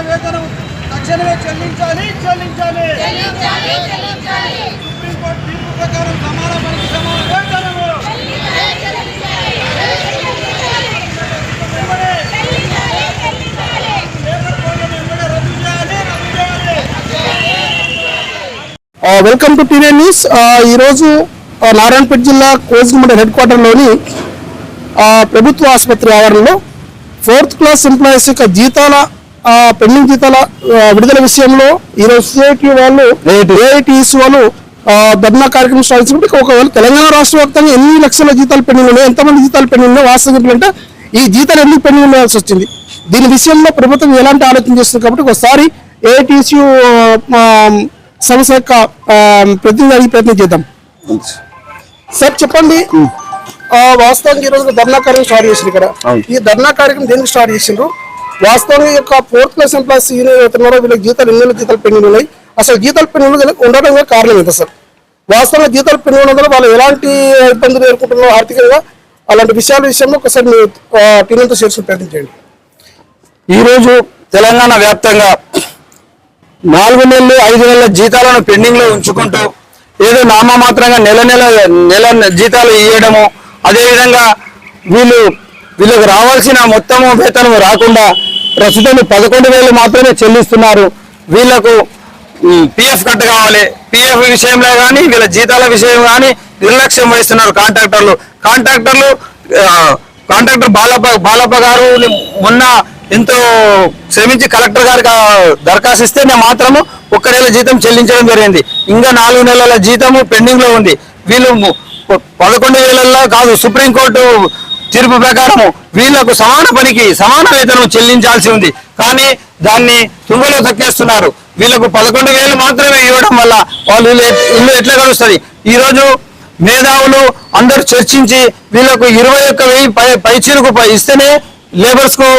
వేతనం తక్షణమే చెల్లించాలి. సుప్రీంకోర్టు తీర్పు ప్రకారం సమాన పనికి సమాన వేతనము. Welcome to TV news. ఈరోజు నారాయణపేట జిల్లా కోజిగుండ హెడ్ క్వార్టర్లోని ప్రభుత్వ ఆసుపత్రి ఆవరణలో 4th క్లాస్ ఎంప్లాయీస్ యొక్క జీతాల పెండింగ్ జీతాల విడుదల విషయంలో ఈరోజు సిఐటి వాళ్ళు ఏఐటీసీ వాళ్ళు ధర్నా కార్యక్రమం స్టార్ట్ చేసినప్పుడు ఒకవేళ తెలంగాణ రాష్ట్ర వ్యాప్తంగా ఎన్ని లక్షల జీతాలు పెండింగ్ ఉన్నాయి, ఎంతమంది జీతాలు పెండింగ్ ఉన్నాయి, వాస్తవం అంటే ఈ జీతాలు ఎందుకు పెండింగ్ ఉండాల్సి వచ్చింది, దీని విషయంలో ప్రభుత్వం ఎలాంటి ఆలోచన చేస్తుంది కాబట్టి ఒకసారి ఏఐటీసీ సంస్థ యొక్క ప్రతినిధి అడిగి ప్రయత్నం చేద్దాం. సార్ చెప్పండి, వాస్తవానికి ఈరోజు ధర్నా కార్యక్రమం స్టార్ట్ చేసింది ఇక్కడ. ఈ ధర్నా కార్యక్రమం దేనికి స్టార్ట్ చేసిండ్రు, వాస్తవంగా యొక్క 4th క్లాస్ ఎంప్లాయీస్ యూనియన్ వీళ్ళకి జీతాలు ఎన్ని జీతాలు పెండింగ్ ఉన్నాయి, అసలు జీతాలు పెండింగ్ ఉండడం కారణం ఎంత సార్, వాస్తవంగా జీతాలు పెండింగ్ ఉండడం వాళ్ళు ఎలాంటి ఇబ్బందులు ఎదుర్కొంటున్నారో ఆర్థికంగా అలాంటి విషయంలో ఒకసారి మీరు టీంతో చేర్చుకుని ప్రయత్నం చేయండి. ఈరోజు తెలంగాణ వ్యాప్తంగా 4 నెలలు 5 నెలల జీతాలను పెండింగ్ లో ఉంచుకుంటూ ఏదో నామమాత్రంగా నెల జీతాలు ఇవ్వడము, అదేవిధంగా వీళ్ళకు రావాల్సిన మొత్తము వేతనం రాకుండా ప్రస్తుతం 11,000 మాత్రమే చెల్లిస్తున్నారు. వీళ్లకు పిఎఫ్ కట్ కావాలి, పిఎఫ్ విషయంలో కానీ వీళ్ళ జీతాల విషయం కానీ నిర్లక్ష్యం వహిస్తున్నారు కాంట్రాక్టర్ బాలప్ప గారు మొన్న ఎంతో శ్రమించి కలెక్టర్ గారికి దరఖాస్తు ఇస్తే మాత్రము 1 నెల జీతం చెల్లించడం జరిగింది. ఇంకా 4 నెలల జీతము పెండింగ్ లో ఉంది. వీళ్ళు 11,000 కాదు, సుప్రీంకోర్టు తీర్పు ప్రకారము వీళ్లకు సమాన పనికి సమాన వేతనం చెల్లించాల్సి ఉంది. కానీ దాన్ని తుంగలో తక్కేస్తున్నారు. వీళ్ళకు 11,000 మాత్రమే ఇవ్వడం వల్ల వాళ్ళు ఇల్లు ఎట్లా గడుస్తుంది. ఈ రోజు మేధావులు అందరూ చర్చించి వీళ్ళకు 21,000 పైచీలకు ఇస్తేనే లేబర్స్ కు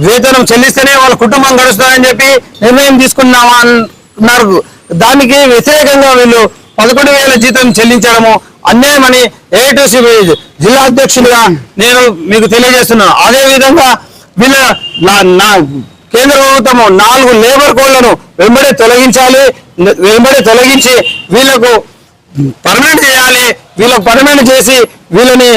వేతనం చెల్లిస్తేనే వాళ్ళ కుటుంబం గడుస్తుందని చెప్పి నిర్ణయం తీసుకున్నామా అన్నారు. దానికి వ్యతిరేకంగా వీళ్ళు 11,000 జీతం చెల్లించడము అన్యాయమని ఏఐటీసీ జిల్లా అధ్యక్షులుగా నేను మీకు తెలియజేస్తున్నాను. అదేవిధంగా వీళ్ళ కేంద్ర ప్రభుత్వం 4 లేబర్ కోడ్లను వెంబడే తొలగించి వీళ్ళకు పర్మనెంట్ చేయాలి, వీళ్ళకు పర్మనెంట్ చేసి వీళ్ళని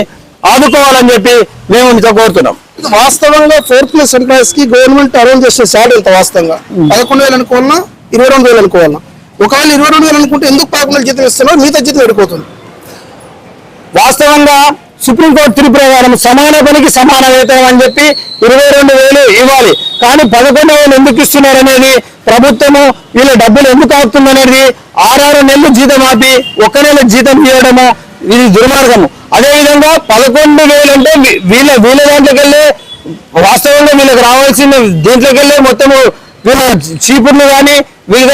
ఆదుకోవాలని చెప్పి మేము ఇంత కోరుతున్నాం. వాస్తవంగా 4th క్లాస్ ఎంప్లాయీస్ కి గవర్నమెంట్ అరేంజ్ చేసే శాలరీ ఎంత వాస్తవంగా 11,000 అనుకోవాలన్నా 22,000 అనుకోవాలన్నా, ఒకవేళ 22,000 అనుకుంటే ఎందుకు 11,000 జీతం ఇస్తున్నారు, మిగతా జీతం ఎడిపోతుంది. వాస్తవంగా సుప్రీంకోర్టు తీర్పు ప్రకారం సమాన పనికి సమాన వేతనం అని చెప్పి 22,000 ఇవ్వాలి. కానీ 11,000 ఎందుకు ఇస్తున్నారు అనేది ప్రభుత్వము వీళ్ళ డబ్బులు ఎందుకు ఆపుతుందనేది 6 నెలలు జీతం ఆపి 1 నెల జీతం ఇవ్వడము ఇది దుర్మార్గము. అదేవిధంగా 11,000 అంటే వీళ్ళ దాంట్లోకి వెళ్ళే వాస్తవంగా వీళ్ళకి రావాల్సిన దీంట్లోకి వెళ్ళే మొత్తము వీళ్ళ చీపుర్లు కానీ వీళ్ళ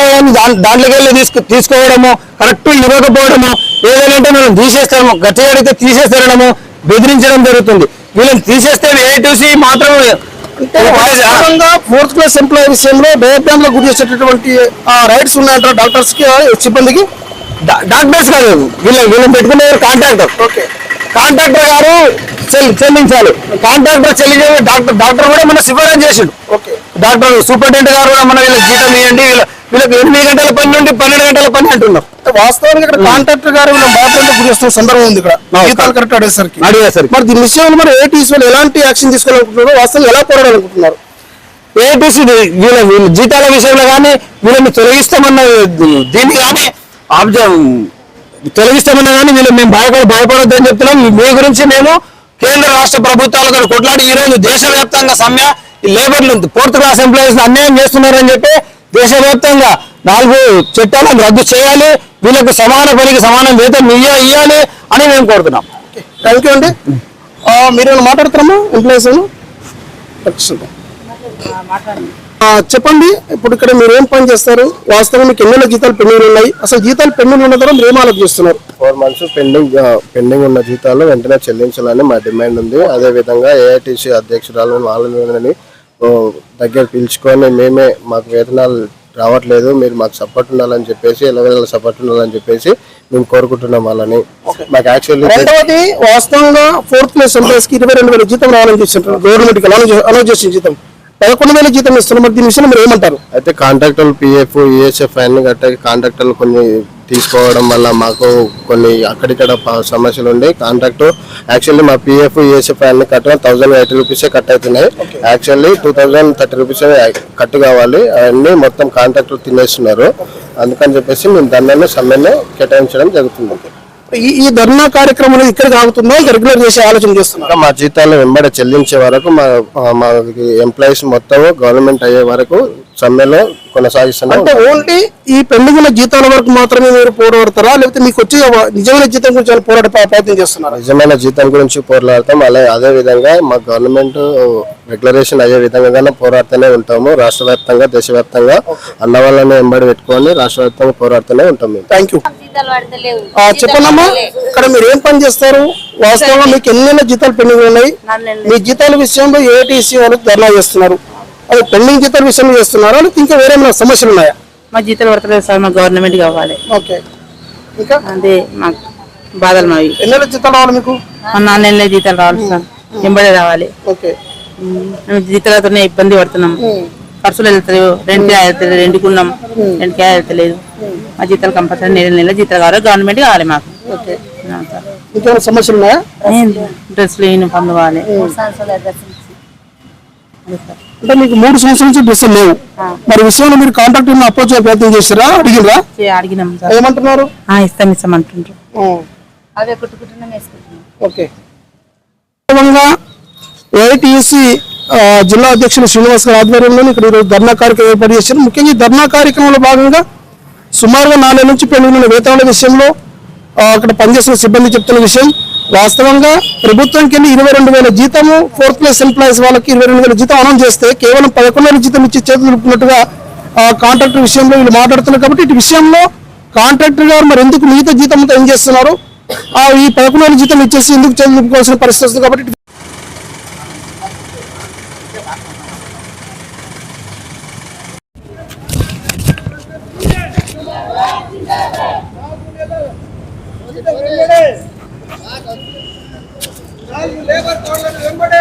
దాంట్లోకి వెళ్ళి తీసుకోవడము, కరెక్ట్ ఇవ్వకపోవడము, ఏదైనా మనం తీసేస్తాము గట్టిగా అడిగితే తీసేస్తారడము, బెదిరించడం జరుగుతుంది. వీళ్ళని తీసేస్తే ఏఐటీసీ మాత్రం 4th క్లాస్ ఎంప్లాయీ విషయంలో డయాగ్రామ్ లో గురి చేసేటటువంటి రైట్స్ ఉన్నాయంటారు డాక్టర్స్ కి సిబ్బందికి. డాక్టర్స్ కాదు, వీళ్ళని పెట్టుకునే కాంట్రాక్టర్ గారు చెల్లించాలి. కాంట్రాక్టర్ చెల్లించే డాక్టర్ కూడా మన సిఫారసు చేసిండు. డాక్టర్ సూపరింటెండెంట్ గారు కూడా మన వీళ్ళకి జీతం ఇవ్వండి, వీళ్ళకి 8 గంటల పని నుండి 12 గంటల పని అంటున్నారు. వాస్తవానికి ఇక్కడ కాంట్రాక్టర్ గారు బాధ్యతలు గురి చేస్తున్న సందర్భం ఉంది. ఇక్కడ జీతాలు కరెక్ట్ అడిగేసరికి మరి దీని విషయంలో మరి ఏఐటీసీ వాళ్ళు ఎలాంటి యాక్షన్ తీసుకోవాలనుకుంటున్నారు, వాస్తవం ఎలా పోరాడాలనుకుంటున్నారు? ఏఐటీసీ వీళ్ళ జీతాల విషయంలో కానీ వీళ్ళని తొలగిస్తామన్న దీన్ని కానీ తొలగిస్తామన్నా కానీ మేము భయపడొద్దని చెప్తున్నాం. మీ గురించి మేము కేంద్ర రాష్ట్ర ప్రభుత్వాలతో కొట్లాడి ఈ రోజు దేశవ్యాప్తంగా సమ్మె లేబర్లు 4th క్లాస్ ఎంప్లాయీస్ అన్యాయం చేస్తున్నారని చెప్పి దేశవ్యాప్తంగా 4 చట్టాలను రద్దు చేయాలి, వీళ్ళకు సమాన పనికి సమాన వేతనం ఇవ్వాలి అని మేము కోరుతున్నాం. థ్యాంక్ యూ అండి. మీరు మాట్లాడుతున్నామా ఎంప్లాయీస్ చెప్పండి, ఇప్పుడు ఇక్కడ మీరు ఏం పని చేస్తారు, వాస్తవం మీకు ఎన్నెల జీతాలు పెండింగ్ ఉన్నాయి, అసలు జీతాలు పెండింగ్ ఉన్న తర్వాత మీరు ఏం ఆలోచిస్తున్నారు? 4 months పెండింగ్ ఉన్న జీతాలు వెంటనే చెల్లించాలని మా డిమాండ్ ఉంది. అదే విధంగా ఏఐటీసీ అధ్యక్షురాలు వాళ్ళని దగ్గర పిలుచుకొని మాకు వేతనాలు రావట్లేదు, మీరు మాకు సపోర్ట్ ఉండాలని చెప్పేసి ఎలవేళ సపోర్ట్ ఉండాలని చెప్పేసి మేము కోరుకుంటున్నాం వాళ్ళని. మాకు యాక్చువల్లీ వాస్తవంగా 4th క్లాస్ ఎంప్లాయీస్ కి 22,000 జీతం రావాలని చూస్తుంటారు గవర్నమెంట్ కి అనౌన్స్ చేసిన జీతం. 11,000 జీతం ఇస్తున్నారు. మరి దీని విషయంలో మీరు ఏమంటారు? అయితే కాంట్రాక్టర్లు పిఎఫ్ ఈఎస్ఎఫ్ అన్ని కట్టాక కాంట్రాక్టర్లు కొన్ని తీసుకోవడం వల్ల మాకు కొన్ని అక్కడిక్కడ సమస్యలు ఉండే. కాంట్రాక్ట్ యాక్చువల్లీ మా పిఎఫ్ ఈఎస్ఎఫ్ అన్ని కట్టడం 1,080 రూపీసే కట్ అవుతున్నాయి. యాక్చువల్లీ 2,030 రూపీసే కట్ కావాలి. అవన్నీ మొత్తం కాంట్రాక్టర్ తినేస్తున్నారు. అందుకని చెప్పేసి మేము దాన్ని సమ్మెను కేటాయించడం జరుగుతుంది. ఈ ధర్నా కార్యక్రమం ఇక్కడ ఆగుతుందా, రెగ్యులర్ చేసే ఆలోచన చేస్తున్నారు? మా జీతాలు వెంబడి చెల్లించే వరకు మా ఎంప్లాయీస్ మొత్తం గవర్నమెంట్ అయ్యే వరకు సమ్మెలో కొనసాగిస్తున్నాం. అంటే ఓన్లీ ఈ పెండింగ్ ఉన్న జీతాల వరకు మాత్రమే మీరు పోరాడతారా, లేకపోతే మీకు వచ్చే నిజమైన జీతం గురించి పోరాట ప్రయత్నం చేస్తున్నారా? నిజమైన జీతం గురించి పోరాడతాం. అదే విధంగా మా గవర్నమెంట్ రెగ్యులరేషన్ అయ్యే విధంగా పోరాడుతూనే ఉంటాము. రాష్ట్ర వ్యాప్తంగా దేశవ్యాప్తంగా అన్న వాళ్ళని వెంబడి పెట్టుకొని రాష్ట్ర వ్యాప్తంగా పోరాడుతూనే ఉంటాం. Thank you. చెప్పండమ్మా, ఇక్కడ మీరు ఏం పని చేస్తారు? వాస్తవంగా మీకు ఎన్ని జీతాలు పెండింగ్ ఉన్నాయి? మీ జీతాల విషయంలో ఏఐటీసీ వాళ్ళు ధర్నా చేస్తున్నారు. అది పెండింగ్ జీతాల విషయంలో చేస్తున్నారా, ఇంకా వేరే ఏమైనా సమస్యలు ఉన్నాయా? మా జీతాలు పడతలేదు సార్, మా గవర్నమెంట్ కావాలి. ఓకే, ఇంకా అదే మాకు బాధలు మావి. ఎన్ని జీతాలు రావాలి మీకు? మా 4 నెలల జీతాలు రావాలి సార్, వెంబడే రావాలి. ఓకే, మేము జీతాలతోనే ఇబ్బంది పడుతున్నాం. ఖర్చులు వెళ్తలేవు, రెంట్కి వెళ్తలేదు, రెంట్కున్నాం, రెంట్కి వెళ్తలేదు. మా జీతాలు కంపల్సరీ నెల జీతాలు కావాలి, గవర్నమెంట్ కావాలి మాకు. ఓకే, ఇంకేమైనా సమస్యలు ఉన్నాయా? డ్రెస్సులు యూనిఫామ్లు కావాలి. అంటే మీకు 3 సంవత్సరాల నుంచి డ్రెస్సులు లేవు. మరి విషయంలో మీరు కాంట్రాక్ట్ అప్రోచ్ ప్రయత్నం చేస్తారా, అడిగిరా? అడిగినాం సార్. ఏమంటున్నారు? ఇస్తామంటుండ్రు. అవే కుట్టుకుంటున్నాం, వేసుకుంటున్నాం. ఓకే, ఏఐటీసీ జిల్లా అధ్యక్షులు శ్రీనివాస్ గారి ఆధ్వర్యంలో ఇక్కడ ఈరోజు ధర్నా కార్యక్రమం ఏర్పాటు చేశారు. ముఖ్యంగా ఈ ధర్నా కార్యక్రమంలో భాగంగా సుమారుగా 4 నెలల నుంచి పెండింగ్ వేతనాల విషయంలో అక్కడ పనిచేస్తున్న సిబ్బంది చెప్తున్న విషయం, వాస్తవంగా ప్రభుత్వంకి వెళ్ళి 22,000 జీతము 4th క్లాస్ ఎంప్లాయీస్ వాళ్ళకి 22,000 జీతం అనౌన్స్ చేస్తే కేవలం 11,000 జీతం ఇచ్చి చేతులు నిలుపుకున్నట్టుగా కాంట్రాక్టర్ విషయంలో వీళ్ళు మాట్లాడుతున్నారు. కాబట్టి ఇటు విషయంలో కాంట్రాక్టర్ గారు మరి ఎందుకు మిగతా జీతంతో ఏం చేస్తున్నారు, ఈ 11,000 జీతం ఇచ్చేసి ఎందుకు చేతులు నిలుపుకోవాల్సిన పరిస్థితి వస్తుంది. కాబట్టి లేబర్ కోడ్లను వెంబడే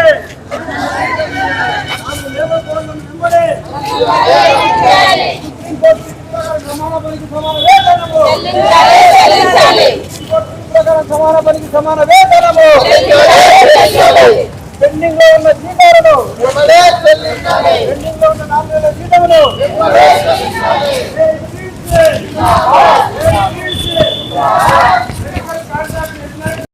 సమాన పనికి సమాన వేతనము, సమాన పనికి సమాన వేతనము, పెండింగ్ లో ఉన్న జీతాలను, పెండింగ్ లో ఉన్న 4 నెలల జీతమును